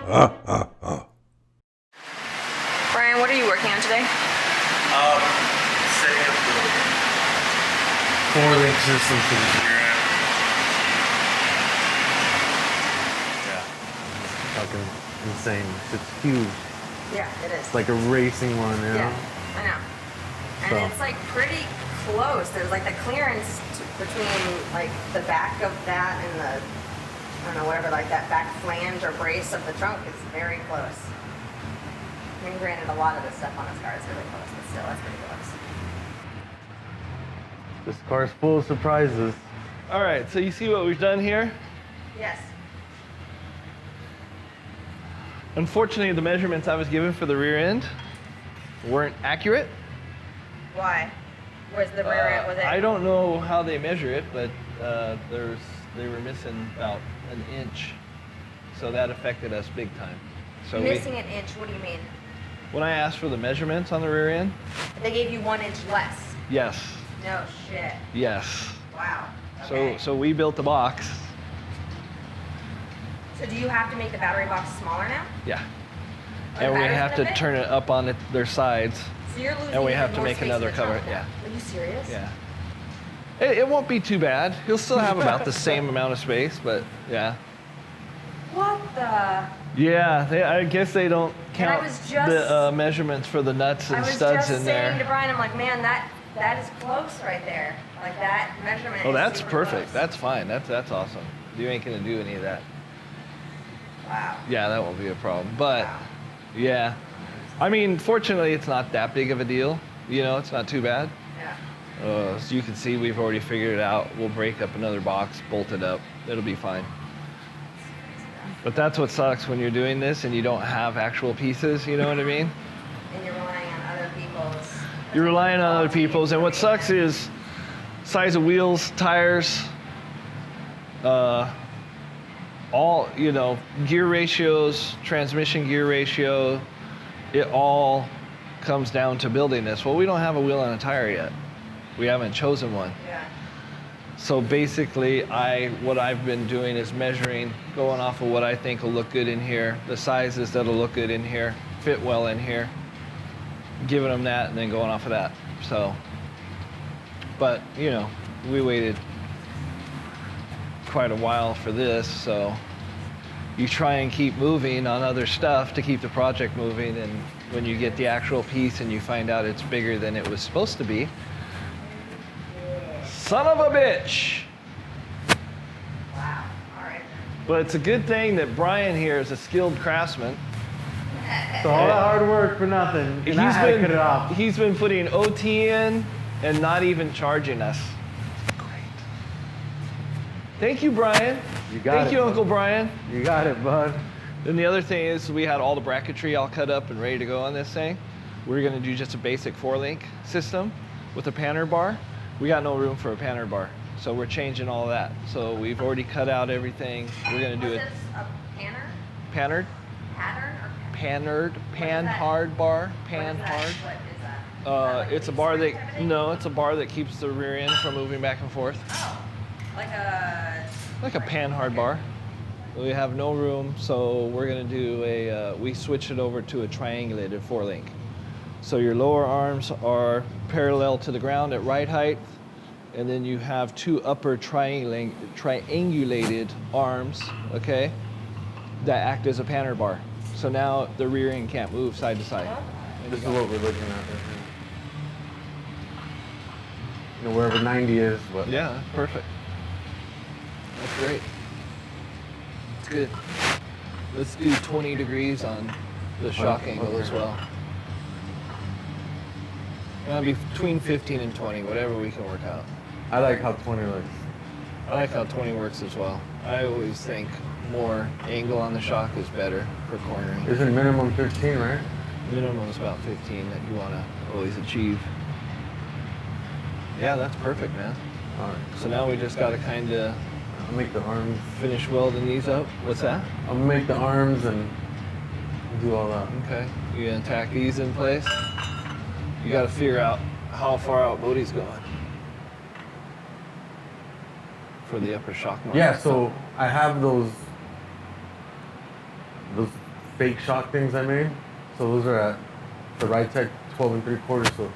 Brian, what are you working on today? Setting up the 4-link system for the rear end. Yeah. Fucking insane. It's huge. Yeah, it is. It's like a racing one, you know? Yeah, I know. And So. it's like pretty close. There's like the clearance between like the back of that and the, I don't know, whatever, like that back flange or brace of the trunk is very close. I mean, granted, a lot of the stuff on this car is really close, but still, that's pretty close. This car's full of surprises. All right, so you see what we've done here? Yes. Unfortunately, the measurements I was given for the rear end weren't accurate. Why? Where's the rear end? Was it? I don't know how they measure it, but they were missing about an inch, so that affected us big time. So Missing an inch, what do you mean? when I asked for the measurements on the rear end, They gave you 1 inch less. yes, No shit. yes. Wow. Okay. So we built the box. So do you have to make the battery box smaller now? Yeah. Are the And we batteries have to gonna fit? turn it up on their sides. So you're losing And we even have to more make space in another the cover, trunk now. yeah. Are you serious? Yeah. It won't be too bad. He'll still have about the same amount of space, but yeah. What the? Yeah, I guess they don't And I count was just- the measurements for the nuts I and was studs just in saying to there. Brian, I'm like, man, that is close right there. Like that measurement. Oh, is that's super perfect. close. That's fine. That's awesome. You ain't gonna do any of that. Wow. Yeah, that won't be a problem. But Wow. yeah, I mean, fortunately, it's not that big of a deal. You know, it's not too bad. Yeah. As you can see, we've already figured it out. We'll break up another box, bolt it up. It'll be fine. But that's what sucks when you're doing this and you don't have actual pieces. You know what I mean? And you're relying on other people's. You're relying on other people's, and what sucks is size of wheels, tires, all, you know, gear ratios, transmission gear ratio, it all comes down to building this. Well, we don't have a wheel and a tire yet. We haven't chosen one. Yeah. So basically, what I've been doing is measuring, going off of what I think will look good in here, the sizes that'll look good in here, fit well in here, giving them that, and then going off of that. So, but you know, we waited quite a while for this, so you try and keep moving on other stuff to keep the project moving, and when you get the actual piece and you find out it's bigger than it was supposed to be, son of a bitch. Wow. All right. But it's a good thing that Brian here is a skilled craftsman. So all that hard work for nothing, and I had to cut it off. He's been putting OT in and not even charging us. Great. Thank you, Brian. You got Thank it, you, bud. Uncle Brian. You got it, bud. Then the other thing is we had all the bracketry all cut up and ready to go on this thing. We're gonna do just a basic 4-link system with a panner bar. We got no room for a panner bar, so we're changing all that. So we've already cut out everything. We're gonna do Was it this a panner? pannered, Pattern or pannered, pan that? hard bar, what pan is that? hard. What is that? Is that like It's a a bar leaf spring type of that, thing? no, it's a bar that keeps the rear end from moving back and forth. Oh, like a. Like a pan hard bar. We have no room, so we're gonna do we switched it over to a triangulated 4-link. So your lower arms are parallel to the ground at right height, and then you have 2 upper triangulated arms, okay, that act as a panner bar. So now the rear end can't move side to side. This is what we're looking at right here. You know, wherever 90 is, but Yeah, that's perfect. That's great. It's good. Let's do 20 degrees on the shock angle as well. Between 15 and 20, whatever we can work out. I like how 20 looks. I like how 20 works as well. I always think more angle on the shock is better for cornering. Isn't minimum 15, right? Minimum is about 15 that you want to always achieve. Yeah, that's perfect, man. All right. So now we just got to kind of I'll make the arms. finish welding these up. What's that? I'll make the arms and do all that. Okay, you gonna tack these in place? You gotta figure out how far out Bodie's going for the upper shock mark. Yeah, so I have those fake shock things I made. So those are at the right side, 12 3/4. So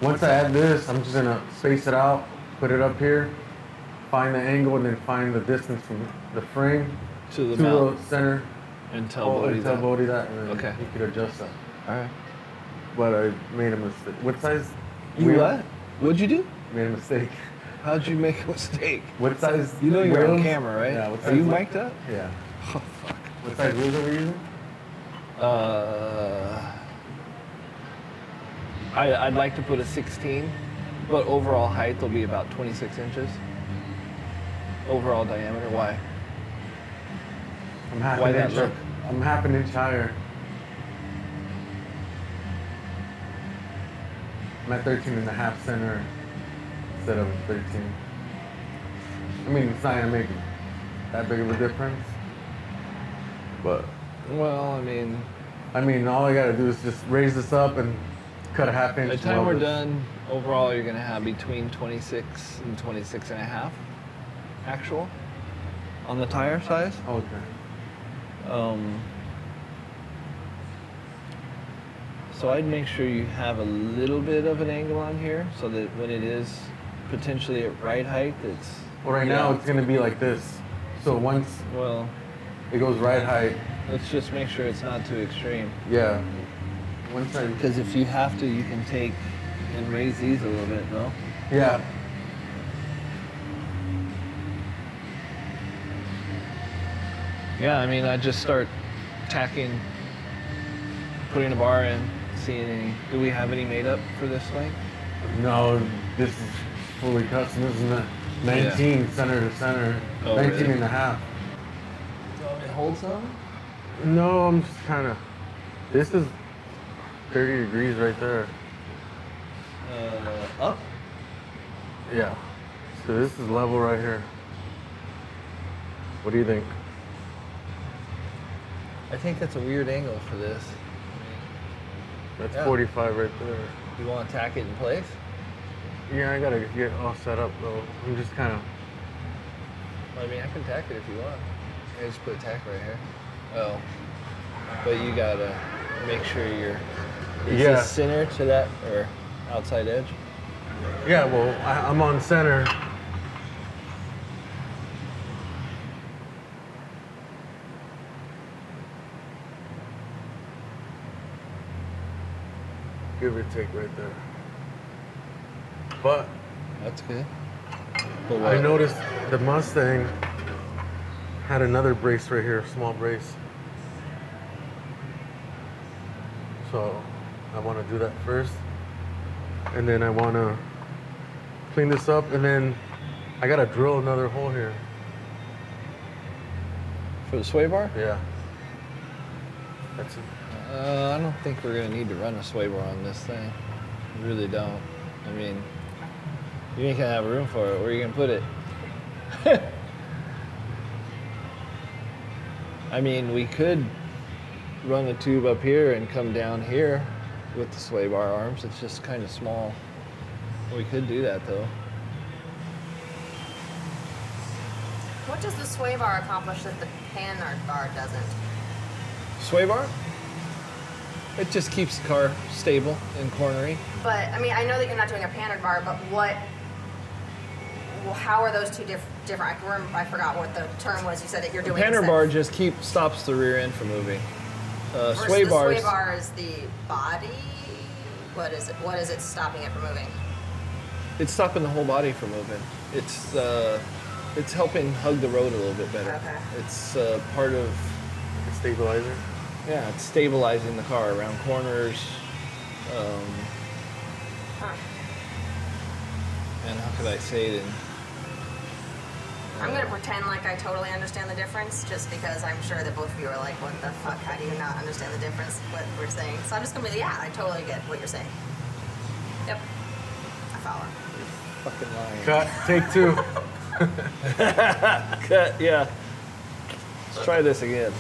once I add this, I'm just gonna space it out, put it up here, find the angle, and then find the distance from the frame To the to mount. the center. And tell Bodie tell that. Bodie that, and then Okay. he could adjust that. All right. But I made a mistake. What size? You wheel? what? What'd you do? Made a mistake. How'd you make a mistake? What size? You know you're on wheels? camera, right? Yeah. What Are size you wheel- mic'd up? Yeah. Oh, fuck. What size wheels are we using? I'd like to put a 16, but overall height will be about 26 inches. Overall diameter, why? I'm half Why an that inch. look? I'm half an inch higher. I'm at 13.5 center instead of 13. I mean, it's not gonna make that big of a difference. But Well, I mean, all I gotta do is just raise this up and cut a half inch. by the time weld we're this. done, overall you're gonna have between 26 and 26 and a half actual on the tire size. Okay. So I'd make sure you have a little bit of an angle on here so that when it is potentially at right height, it's... Well, right now it's gonna be like this. So once Well, it goes right height, let's just make sure it's not too extreme. yeah. Once I, Because if you have to, you can take and raise these a little bit, no? yeah. Yeah, I mean, I just start tacking, putting a bar in, seeing any... Do we have any made up for this swing? No, this is fully custom. This is 19 center to center. Oh, 19 really? and a half. It holds some? No, I'm just kind of. This is 30 degrees right there. Up? Yeah. So this is level right here. What do you think? I think that's a weird angle for this. That's Yeah. 45 right there. You want to tack it in place? Yeah, I gotta get all set up though. I'm just kind of. I mean, I can tack it if you want. I just put a tack right here. Oh. But you gotta make sure you're... Is Yeah. this center to that, or outside edge? Yeah, well, I'm on center. Give or take right there. But That's good. But I noticed the Mustang had another brace right here, small brace. So I want to do that first. And then I want to clean this up, and then I got to drill another hole here. For the sway bar? Yeah. That's it. I don't think we're gonna need to run a sway bar on this thing. We really don't. I mean, you ain't gonna have room for it. Where are you gonna put it? I mean, we could run a tube up here and come down here with the sway bar arms. It's just kind of small. We could do that though. What does the sway bar accomplish that the panhard bar doesn't? Sway bar? It just keeps the car stable and cornery. But I mean, I know that you're not doing a panhard bar, but what? Well, how are those two different? I forgot what the term was. You said that you're doing. Panner this bar then. just stops the rear end from moving. Versus Sway the bars. sway bar is the body. What is it? What is it stopping it from moving? It's stopping the whole body from moving. It's helping hug the road a little bit better. Okay. It's part of, Stabilizer. yeah, it's stabilizing the car around corners. Huh. And how could I say it in? I'm gonna pretend like I totally understand the difference, just because I'm sure that both of you are like, "What the fuck? How do you not understand the difference? What we're saying?" So I'm just gonna be, "Yeah, I totally get what you're saying." Yep, I follow. Fucking lying. Cut. Take two. Cut, yeah. Let's try this again.